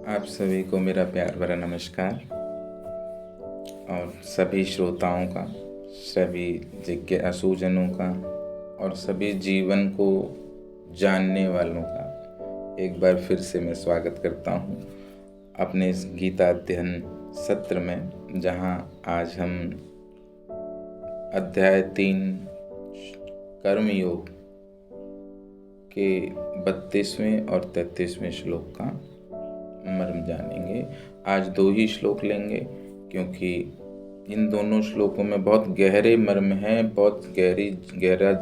आप सभी को मेरा प्यार भरा नमस्कार और सभी श्रोताओं का, सभी जिज्ञासुजनों का और सभी जीवन को जानने वालों का एक बार फिर से मैं स्वागत करता हूँ अपने इस गीता अध्ययन सत्र में, जहाँ आज हम अध्याय 3 कर्मयोग के 32वें और 33वें श्लोक का मर्म जानेंगे। आज 2 ही श्लोक लेंगे क्योंकि इन दोनों श्लोकों में बहुत गहरे मर्म हैं, बहुत गहरा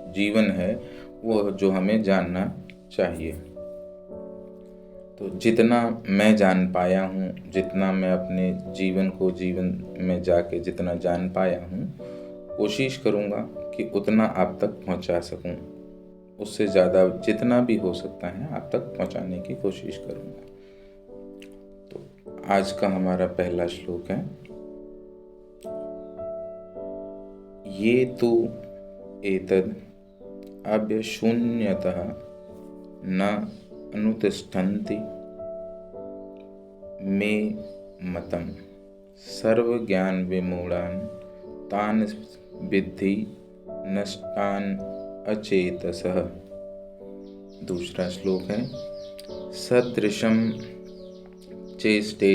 जीवन है वो जो हमें जानना चाहिए। तो जितना मैं जान पाया हूँ, जितना मैं अपने जीवन में जाके जितना जान पाया हूँ, कोशिश करूँगा कि उतना आप तक पहुँचा सकूँ। उससे ज़्यादा जितना भी हो सकता है आप तक पहुँचाने की कोशिश करूँगा। तो आज का हमारा पहला श्लोक है, ये तु एतद् अभ्यशून्यतः न अनुतिष्ठन्ति मे मतम् सर्वज्ञान विमूढ़ान् तान् विद्धि नष्टान् अचेतसः। दूसरा श्लोक है, सदृशं चेष्टे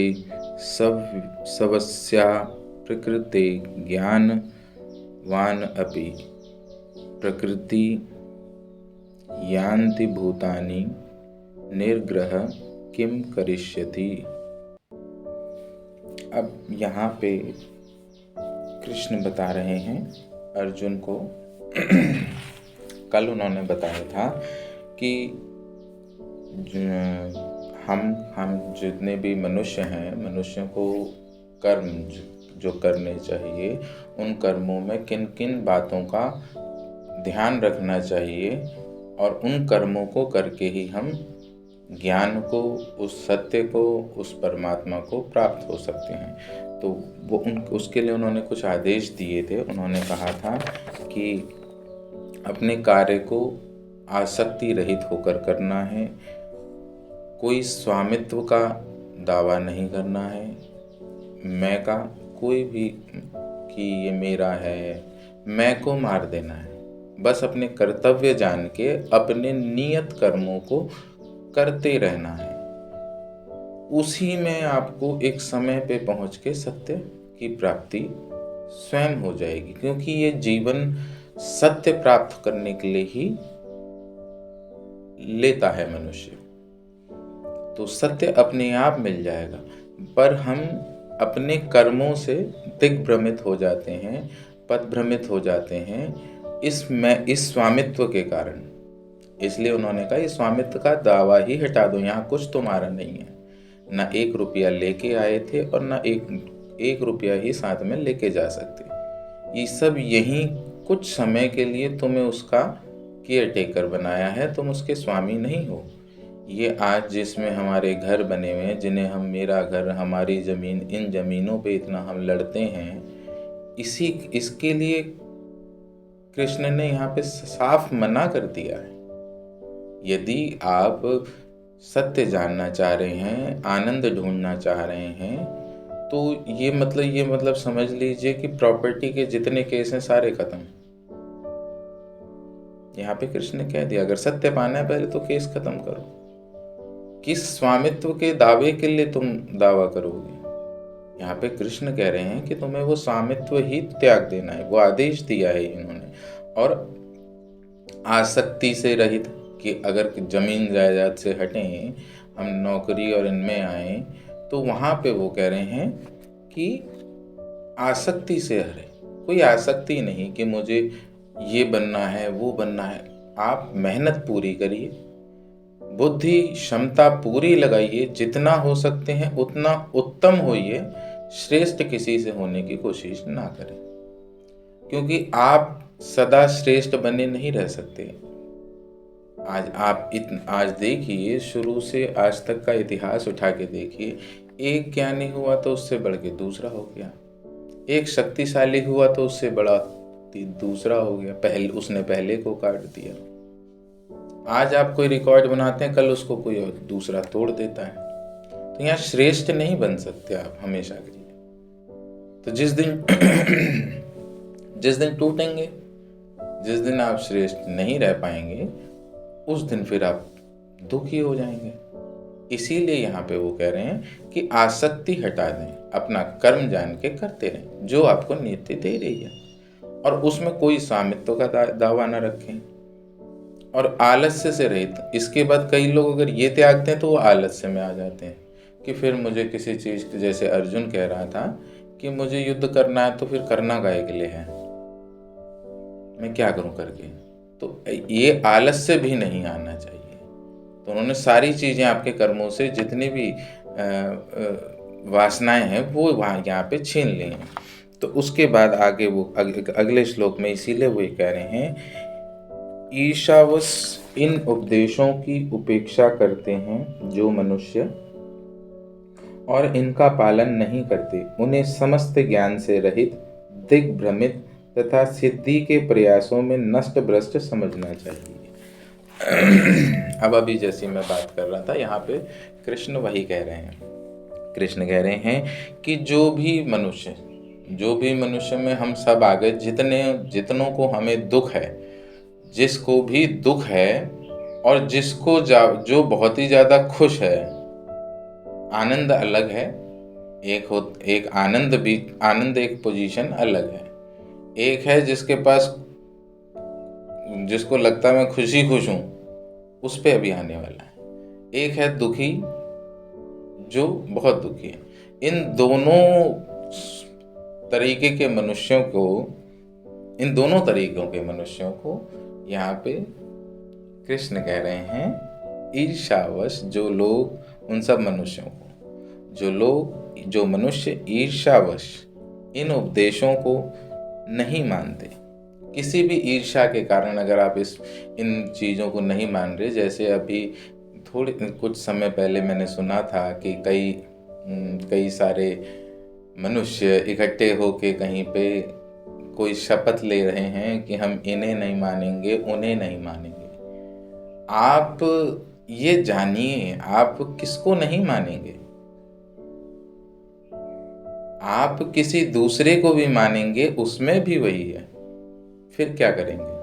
सवस्या प्रकृते ज्ञानवान् अपि प्रकृति यान्ति भूतानि निर्ग्रह किम करिष्यति। अब यहाँ पे कृष्ण बता रहे हैं अर्जुन को कल उन्होंने बताया था कि हम जितने भी मनुष्य हैं, मनुष्यों को कर्म जो करने चाहिए, उन कर्मों में किन किन बातों का ध्यान रखना चाहिए और उन कर्मों को करके ही हम ज्ञान को, उस सत्य को, उस परमात्मा को प्राप्त हो सकते हैं। तो वो उसके लिए उन्होंने कुछ आदेश दिए थे। उन्होंने कहा था कि अपने कार्य को आसक्ति रहित होकर करना है, कोई स्वामित्व का दावा नहीं करना है, मैं का कोई भी कि ये मेरा है, मैं को मार देना है। बस अपने कर्तव्य जान के अपने नियत कर्मों को करते रहना है। उसी में आपको एक समय पे पहुंच के सत्य की प्राप्ति स्वयं हो जाएगी, क्योंकि ये जीवन सत्य प्राप्त करने के लिए ही लेता है मनुष्य। तो सत्य अपने आप मिल जाएगा, पर हम अपने कर्मों से दिग्भ्रमित हो जाते हैं, पथभ्रमित हो जाते हैं इस स्वामित्व के कारण। इसलिए उन्होंने कहा ये स्वामित्व का दावा ही हटा दो, यहाँ कुछ तुम्हारा नहीं है। ना 1 रुपया लेके आए थे और ना एक रुपया ही साथ में लेके जा सकते। ये सब यहीं कुछ समय के लिए तुम्हें उसका केयर टेकर बनाया है, तुम उसके स्वामी नहीं हो। ये आज जिसमें हमारे घर बने हुए हैं, जिन्हें हम मेरा घर, हमारी ज़मीन, इन ज़मीनों पे इतना हम लड़ते हैं, इसके लिए कृष्ण ने यहाँ पे साफ मना कर दिया है। यदि आप सत्य जानना चाह रहे हैं, आनंद ढूंढना चाह रहे हैं, तो ये मतलब समझ लीजिए कि प्रॉपर्टी के जितने केस हैं सारे खत्म। यहाँ पे कृष्ण ने कह दिया, अगर सत्य पाना है पहले तो केस खत्म करो। किस स्वामित्व के दावे के लिए तुम दावा करोगे? यहाँ पे कृष्ण कह रहे हैं कि तुम्हें वो स्वामित्व ही त्याग देना है। वो आदेश दिया है इन्होंने। और आसक्ति से रहित, कि अगर जमीन जायदाद से हटें, हम नौकरी और इनमें आए, तो वहाँ पे वो कह रहे हैं कि आसक्ति से हरे। कोई आसक्ति नहीं कि मुझे ये बनना है, वो बनना है। आप मेहनत पूरी करिए, बुद्धि क्षमता पूरी लगाइए, जितना हो सकते हैं उतना उत्तम होइए। श्रेष्ठ किसी से होने की कोशिश ना करें, क्योंकि आप सदा श्रेष्ठ बने नहीं रह सकते। आज देखिए, शुरू से आज तक का इतिहास उठा के देखिए, एक ज्ञानी हुआ तो उससे बढ़ के दूसरा हो गया, एक शक्तिशाली हुआ तो उससे बड़ा दूसरा हो गया, उसने पहले को काट दिया। आज आप कोई रिकॉर्ड बनाते हैं, कल उसको कोई और दूसरा तोड़ देता है। तो यहाँ श्रेष्ठ नहीं बन सकते आप हमेशा के लिए। तो जिस दिन टूटेंगे, जिस दिन आप श्रेष्ठ नहीं रह पाएंगे, उस दिन फिर आप दुखी हो जाएंगे। इसीलिए यहाँ पे वो कह रहे हैं कि आसक्ति हटा दें, अपना कर्म जान के करते रहें जो आपको नियति दे रही है, और उसमें कोई स्वामित्व का दावा न रखें, और आलस्य से रहित। इसके बाद कई लोग अगर ये त्यागते हैं तो वो आलस्य में आ जाते हैं कि फिर मुझे किसी चीज़ की, जैसे अर्जुन कह रहा था कि मुझे युद्ध करना है तो फिर करना काहे के लिए है, मैं क्या करूं करके। तो ये आलस्य भी नहीं आना चाहिए। तो उन्होंने सारी चीज़ें आपके कर्मों से जितनी भी वासनाएं हैं वो वहाँ यहाँ पे छीन ली हैं। तो उसके बाद आगे वो अगले श्लोक में इसीलिए वो कह रहे हैं, ईर्ष्यावश इन उपदेशों की उपेक्षा करते हैं जो मनुष्य और इनका पालन नहीं करते, उन्हें समस्त ज्ञान से रहित, दिग्भ्रमित तथा सिद्धि के प्रयासों में नष्ट भ्रष्ट समझना चाहिए। अब अभी जैसी मैं बात कर रहा था, यहाँ पे कृष्ण वही कह रहे हैं। कृष्ण कह रहे हैं कि जो भी मनुष्य में हम सब आ गए, जितनों को हमें दुख है, जिसको भी दुख है, और जिसको जो बहुत ही ज़्यादा खुश है, आनंद अलग है। एक आनंद एक पोजीशन अलग है। एक है जिसको लगता है मैं खुश हूँ, उस पे अभी आने वाला है। एक है दुखी, जो बहुत दुखी है। इन दोनों तरीके के मनुष्यों को यहाँ पे कृष्ण कह रहे हैं, ईर्ष्यावश जो लोग, उन सब मनुष्यों को, जो मनुष्य ईर्ष्यावश इन उपदेशों को नहीं मानते, किसी भी ईर्ष्या के कारण अगर आप इन चीज़ों को नहीं मान रहे, जैसे अभी कुछ समय पहले मैंने सुना था कि कई सारे मनुष्य इकट्ठे होके कहीं पे कोई शपथ ले रहे हैं कि हम इन्हें नहीं मानेंगे, उन्हें नहीं मानेंगे। आप ये जानिए, आप किसको नहीं मानेंगे? आप किसी दूसरे को भी मानेंगे, उसमें भी वही है। फिर क्या करेंगे?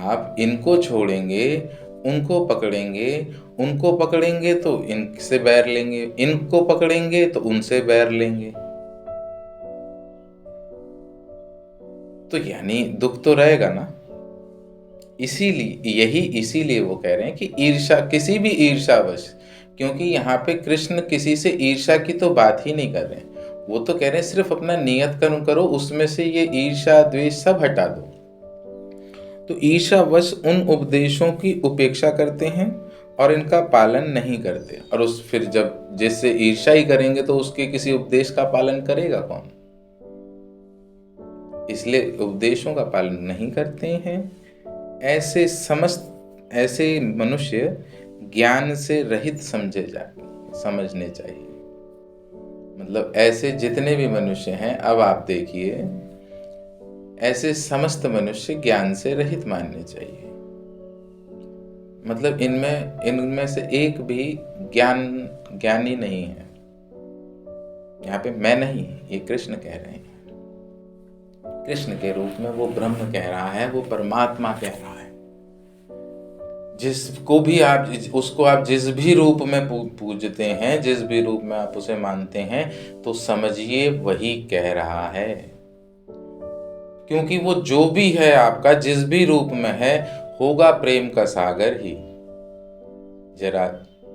आप इनको छोड़ेंगे, उनको पकड़ेंगे तो इनसे बैर लेंगे, इनको पकड़ेंगे तो उनसे बैर लेंगे। तो यानी दुख तो रहेगा ना। इसीलिए वो कह रहे हैं कि ईर्ष्या, किसी भी ईर्ष्यावश, क्योंकि यहाँ पे कृष्ण किसी से ईर्ष्या की तो बात ही नहीं कर रहे हैं। वो तो कह रहे हैं सिर्फ अपना नियत कर्म करो, उसमें से ये ईर्ष्या द्वेष सब हटा दो। तो ईर्ष्यावश उन उपदेशों की उपेक्षा करते हैं और इनका पालन नहीं करते। और फिर जब जिससे ईर्ष्या ही करेंगे तो उसके किसी उपदेश का पालन करेगा कौन? इसलिए उपदेशों का पालन नहीं करते हैं। ऐसे मनुष्य ज्ञान से रहित समझने चाहिए। मतलब ऐसे जितने भी मनुष्य हैं, अब आप देखिए, ऐसे समस्त मनुष्य ज्ञान से रहित मानने चाहिए। मतलब इनमें से एक भी ज्ञानी नहीं है। यहाँ पे मैं नहीं, ये कृष्ण कह रहे हैं। कृष्ण के रूप में वो ब्रह्म कह रहा है, वो परमात्मा कह रहा है। उसको आप जिस भी रूप में पूजते हैं, जिस भी रूप में आप उसे मानते हैं, तो समझिए वही कह रहा है। क्योंकि वो जो भी है आपका, जिस भी रूप में है, होगा प्रेम का सागर ही। जरा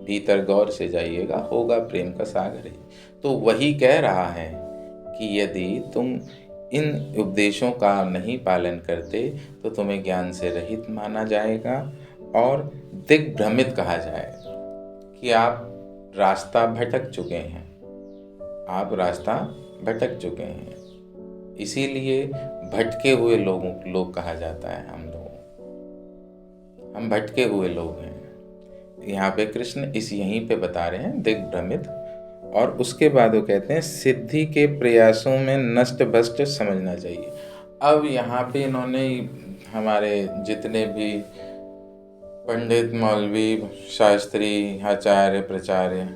भीतर गौर से जाइएगा, होगा प्रेम का सागर ही। तो वही कह रहा है कि यदि तुम इन उपदेशों का नहीं पालन करते तो तुम्हें ज्ञान से रहित माना जाएगा और दिग्भ्रमित कहा जाएगा कि आप रास्ता भटक चुके हैं। इसीलिए भटके हुए लोग कहा जाता है हम भटके हुए लोग हैं। यहाँ पे कृष्ण यहीं पे बता रहे हैं दिग्भ्रमित। और उसके बाद वो कहते हैं सिद्धि के प्रयासों में नष्ट भ्रष्ट समझना चाहिए। अब यहाँ पे इन्होंने हमारे जितने भी पंडित, मौलवी, शास्त्री, आचार्य, प्रचार्य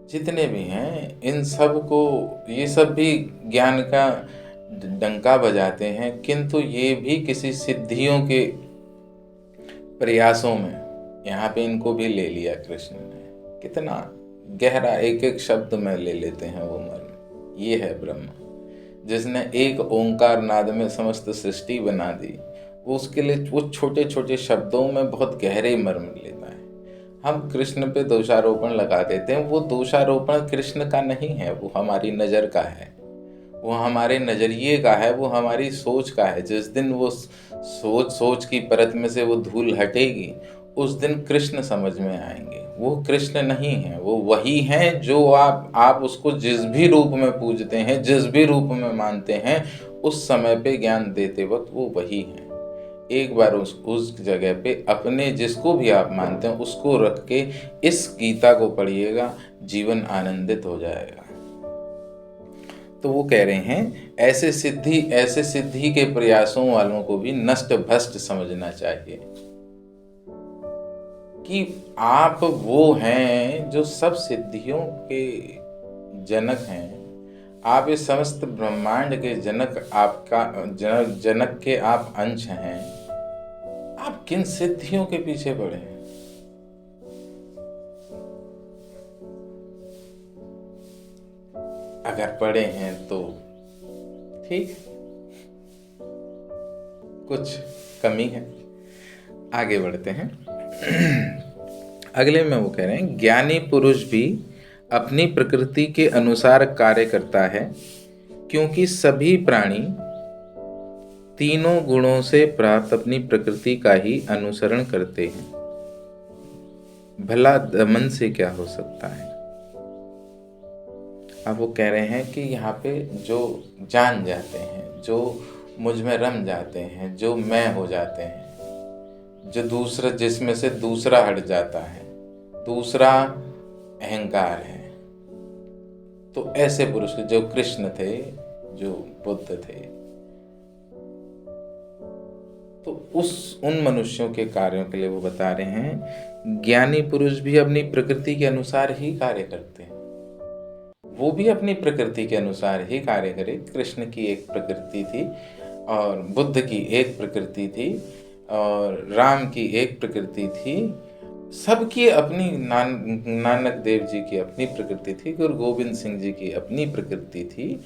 जितने भी हैं, इन सब को, ये सब भी ज्ञान का डंका बजाते हैं, किंतु ये भी किसी सिद्धियों के प्रयासों में, यहाँ पे इनको भी ले लिया कृष्ण ने। कितना गहरा, एक एक शब्द में ले लेते हैं वो मर्म। ये है ब्रह्म, जिसने एक ओंकार नाद में समस्त सृष्टि बना दी। वो उसके लिए वो छोटे छोटे शब्दों में बहुत गहरे मर्म लेता है। हम कृष्ण पे दोषारोपण लगा देते हैं, वो दोषारोपण कृष्ण का नहीं है, वो हमारी नज़र का है, वो हमारे नज़रिए का है, वो हमारी सोच का है। जिस दिन वो सोच की परत में से वो धूल हटेगी, उस दिन कृष्ण समझ में आएंगे। वो कृष्ण नहीं है, वो वही हैं जो आप उसको जिस भी रूप में पूजते हैं, जिस भी रूप में मानते हैं, उस समय पे ज्ञान देते वक्त वो वही हैं। एक बार उस जगह पे अपने जिसको भी आप मानते हैं उसको रख के इस गीता को पढ़िएगा, जीवन आनंदित हो जाएगा। तो वो कह रहे हैं ऐसे सिद्धि के प्रयासों वालों को भी नष्ट भ्रष्ट समझना चाहिए कि आप वो हैं जो सब सिद्धियों के जनक हैं। आप इस समस्त ब्रह्मांड के जनक, आपका जनक के आप अंश हैं। आप किन सिद्धियों के पीछे पड़े हैं? अगर पड़े हैं तो ठीक, कुछ कमी है। आगे बढ़ते हैं। अगले में वो कह रहे हैं, ज्ञानी पुरुष भी अपनी प्रकृति के अनुसार कार्य करता है, क्योंकि सभी प्राणी तीनों गुणों से प्राप्त अपनी प्रकृति का ही अनुसरण करते हैं। भला दमन से क्या हो सकता है? अब वो कह रहे हैं कि यहाँ पे जो जान जाते हैं, जो मुझ में रम जाते हैं, जो मैं हो जाते हैं, जो दूसरा, जिसमें से दूसरा हट जाता है, दूसरा अहंकार है, तो ऐसे पुरुष जो कृष्ण थे, जो बुद्ध थे, तो उन मनुष्यों के कार्यों के लिए वो बता रहे हैं, ज्ञानी पुरुष भी अपनी प्रकृति के अनुसार ही कार्य करते हैं। वो भी अपनी प्रकृति के अनुसार ही कार्य करे। कृष्ण की एक प्रकृति थी और बुद्ध की एक प्रकृति थी और राम की एक प्रकृति थी। सबकी अपनी, नानक देव जी की अपनी प्रकृति थी, गुरु गोविंद सिंह जी की अपनी प्रकृति थी।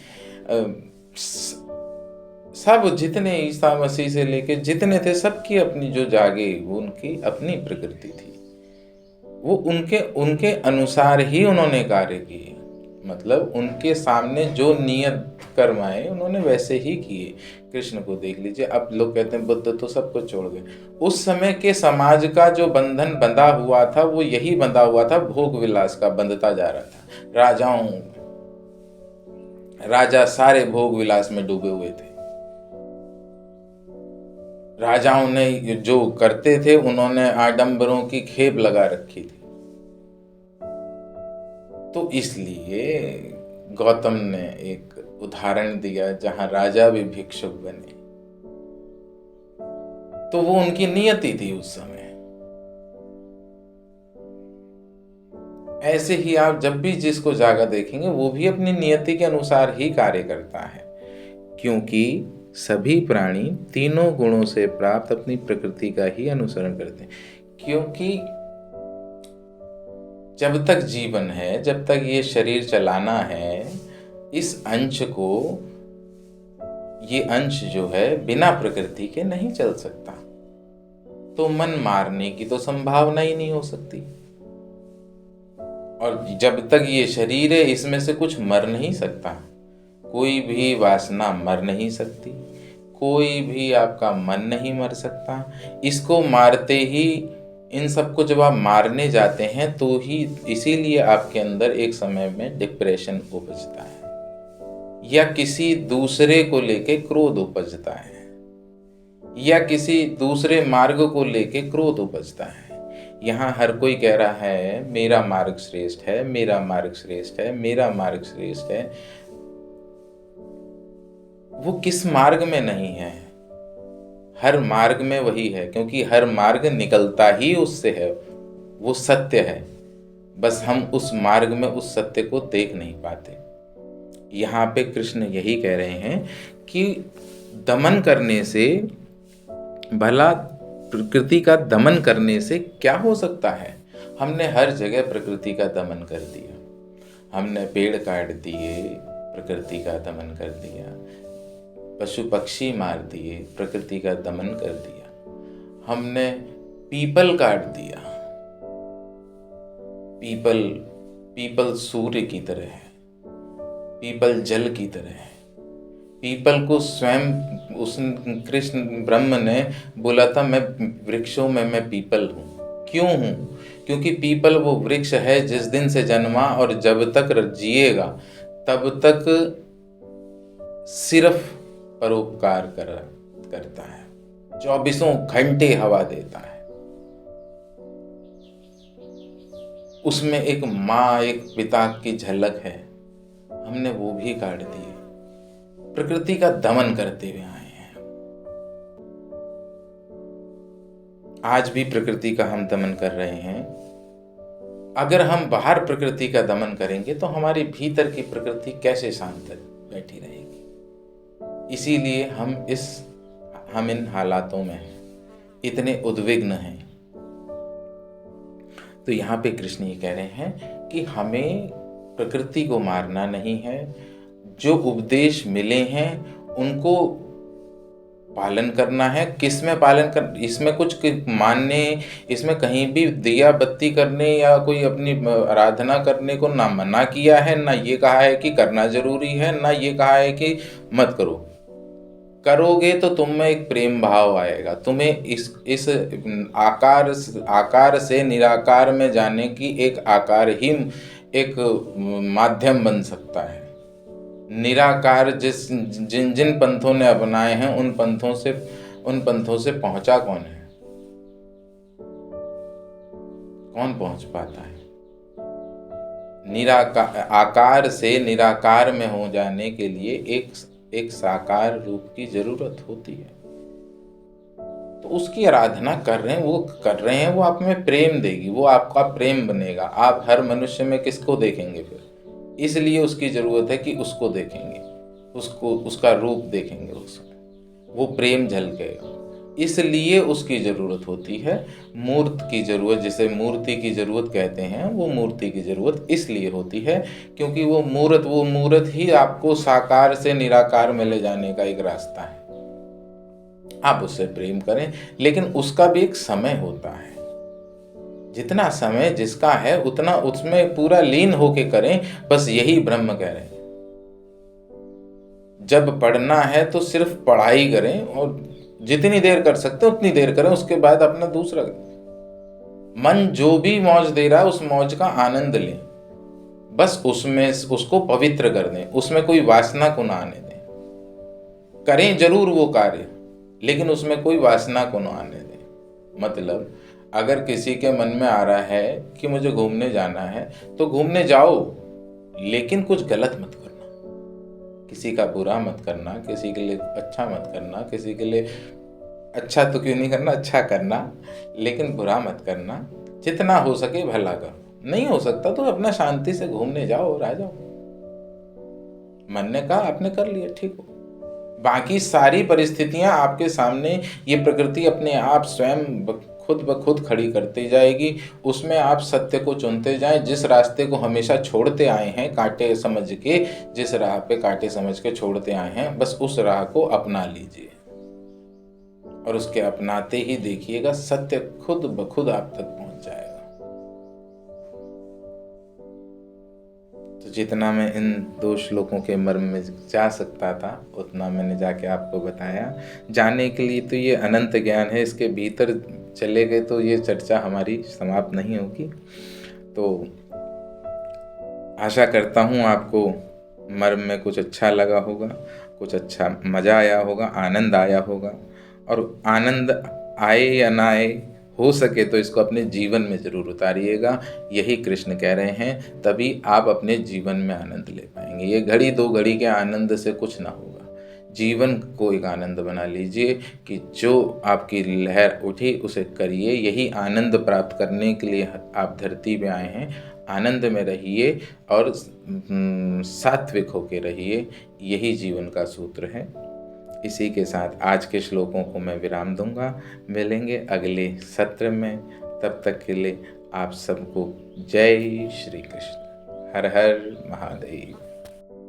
सब जितने, ईसा मसीह से लेके जितने थे, सबकी अपनी जो जागे, वो उनकी अपनी प्रकृति थी। वो उनके अनुसार ही उन्होंने कार्य किए। मतलब उनके सामने जो नियत कर्म आए उन्होंने वैसे ही किए। कृष्ण को देख लीजिए। अब लोग कहते हैं बुद्ध तो सब कुछ छोड़ गए। उस समय के समाज का जो बंधन बंधा हुआ था, वो यही बंधा हुआ था, भोग विलास का बंधता जा रहा था। राजा सारे भोग विलास में डूबे हुए थे। राजाओं ने जो करते थे, उन्होंने आडंबरों की खेप लगा रखी थी। तो इसलिए गौतम ने एक उदाहरण दिया जहां राजा भी भिक्षुक बने। तो वो उनकी नियति थी उस समय। ऐसे ही आप जब भी जिसको जागा देखेंगे, वो भी अपनी नियति के अनुसार ही कार्य करता है, क्योंकि सभी प्राणी तीनों गुणों से प्राप्त अपनी प्रकृति का ही अनुसरण करते हैं। क्योंकि जब तक जीवन है, जब तक ये शरीर चलाना है, इस अंश को, ये अंश जो है बिना प्रकृति के नहीं चल सकता। तो मन मारने की तो संभावना ही नहीं हो सकती। और जब तक ये शरीर है, इसमें से कुछ मर नहीं सकता। कोई भी वासना मर नहीं सकती, कोई भी आपका मन नहीं मर सकता। इसको मारते ही, इन सबको जब आप मारने जाते हैं, तो ही इसीलिए आपके अंदर एक समय में डिप्रेशन उपजता है, या किसी दूसरे को लेके क्रोध उपजता है, या किसी दूसरे मार्ग को लेके क्रोध उपजता है। यहाँ हर कोई कह रहा है मेरा मार्ग श्रेष्ठ है, मेरा मार्ग श्रेष्ठ है, मेरा मार्ग श्रेष्ठ है। वो किस मार्ग में नहीं है? हर मार्ग में वही है, क्योंकि हर मार्ग निकलता ही उससे है, वो सत्य है। बस हम उस मार्ग में उस सत्य को देख नहीं पाते। यहाँ पे कृष्ण यही कह रहे हैं कि दमन करने से, भला प्रकृति का दमन करने से क्या हो सकता है? हमने हर जगह प्रकृति का दमन कर दिया। हमने पेड़ काट दिए, प्रकृति का दमन कर दिया। पशु पक्षी मार दिए, प्रकृति का दमन कर दिया। हमने पीपल काट दिया। पीपल सूर्य की तरह है, पीपल जल की तरह है। पीपल को स्वयं उस कृष्ण ब्रह्म ने बोला था, मैं वृक्षों में मैं पीपल हूँ। क्यों हूँ? क्योंकि पीपल वो वृक्ष है जिस दिन से जन्मा और जब तक जिएगा तब तक सिर्फ परोपकार करता है, 24 घंटे हवा देता है। उसमें एक माँ एक पिता की झलक है, हमने वो भी काट दी। प्रकृति का दमन करते हुए आए हैं। आज भी प्रकृति का हम दमन कर रहे हैं। अगर हम बाहर प्रकृति का दमन करेंगे तो हमारे भीतर की प्रकृति कैसे शांत बैठी रहेगी? इसीलिए हम इन हालातों में हैं, इतने उद्विग्न हैं। तो यहाँ पे कृष्ण ये कह रहे हैं कि हमें प्रकृति को मारना नहीं है। जो उपदेश मिले हैं उनको पालन करना है। किस में पालन कर? इसमें कुछ मानने, इसमें कहीं भी दिया बत्ती करने या कोई अपनी आराधना करने को ना मना किया है, ना ये कहा है कि करना जरूरी है, ना ये कहा है कि मत करो। करोगे तो तुम में एक प्रेम भाव आएगा, तुम्हें इस आकार से निराकार में जाने की एक आकार ही एक माध्यम बन सकता है। निराकार जिन पंथों ने अपनाए हैं उन पंथों से पहुंचा कौन है? कौन पहुंच पाता है? आकार से निराकार में हो जाने के लिए एक साकार रूप की जरूरत होती है। तो उसकी आराधना कर रहे हैं, वो आप में प्रेम देगी, वो आपका प्रेम बनेगा। आप हर मनुष्य में किसको देखेंगे फिर? इसलिए उसकी जरूरत है कि उसको देखेंगे, उसका रूप देखेंगे, उसमें वो प्रेम झलकेगा। इसलिए उसकी जरूरत होती है। मूर्त की जरूरत, जिसे मूर्ति की जरूरत कहते हैं, वो मूर्ति की जरूरत इसलिए होती है क्योंकि वो मूर्त ही आपको साकार से निराकार में ले जाने का एक रास्ता है। आप उससे प्रेम करें, लेकिन उसका भी एक समय होता है। जितना समय जिसका है उतना उसमें पूरा लीन होके करें। बस यही ब्रह्म कह रहे हैं। जब पढ़ना है तो सिर्फ पढ़ाई करें और जितनी देर कर सकते उतनी देर करें। उसके बाद अपना दूसरा मन जो भी मौज दे रहा है उस मौज का आनंद लें। बस उसमें उसको पवित्र कर दें, उसमें कोई वासना को ना आने दें। करें जरूर वो कार्य, लेकिन उसमें कोई वासना को ना आने दें। मतलब अगर किसी के मन में आ रहा है कि मुझे घूमने जाना है तो घूमने जाओ, लेकिन कुछ गलत मत करना। किसी का बुरा मत करना, किसी के लिए अच्छा मत करना, किसी के लिए अच्छा तो क्यों नहीं करना, अच्छा करना, लेकिन बुरा मत करना। जितना हो सके भला करो। नहीं हो सकता तो अपना शांति से घूमने जाओ और आ जाओ। मन ने कहा, आपने कर लिया, ठीक हो। बाकी सारी परिस्थितियां आपके सामने ये प्रकृति अपने आप स्वयं खुद ब खुद खड़ी करती जाएगी। उसमें आप सत्य को चुनते जाएं। जिस रास्ते को हमेशा छोड़ते आए हैं, कांटे समझ के, जिस राह पे कांटे समझ के छोड़ते आए हैं, बस उस राह को अपना लीजिए। और उसके अपनाते ही देखिएगा सत्य खुद ब खुद आप तक पहुंच जाएगा। तो जितना मैं इन 2 श्लोकों के मर्म में जा सकता था उतना मैंने जाके आपको बताया। जाने के लिए तो ये अनंत ज्ञान है, इसके भीतर चले गए तो ये चर्चा हमारी समाप्त नहीं होगी। तो आशा करता हूँ आपको मर्म में कुछ अच्छा लगा होगा, कुछ अच्छा मज़ा आया होगा, आनंद आया होगा। और आनंद आए या ना आए, हो सके तो इसको अपने जीवन में ज़रूर उतारिएगा। यही कृष्ण कह रहे हैं, तभी आप अपने जीवन में आनंद ले पाएंगे। ये घड़ी 2 घड़ी के आनंद से कुछ ना होगा। जीवन को एक आनंद बना लीजिए कि जो आपकी लहर उठी उसे करिए। यही आनंद प्राप्त करने के लिए आप धरती पे आए हैं। आनंद में रहिए और सात्विक होके रहिए। यही जीवन का सूत्र है। इसी के साथ आज के श्लोकों को मैं विराम दूंगा। मिलेंगे अगले सत्र में। तब तक के लिए आप सबको जय श्री कृष्ण। हर हर महादेव।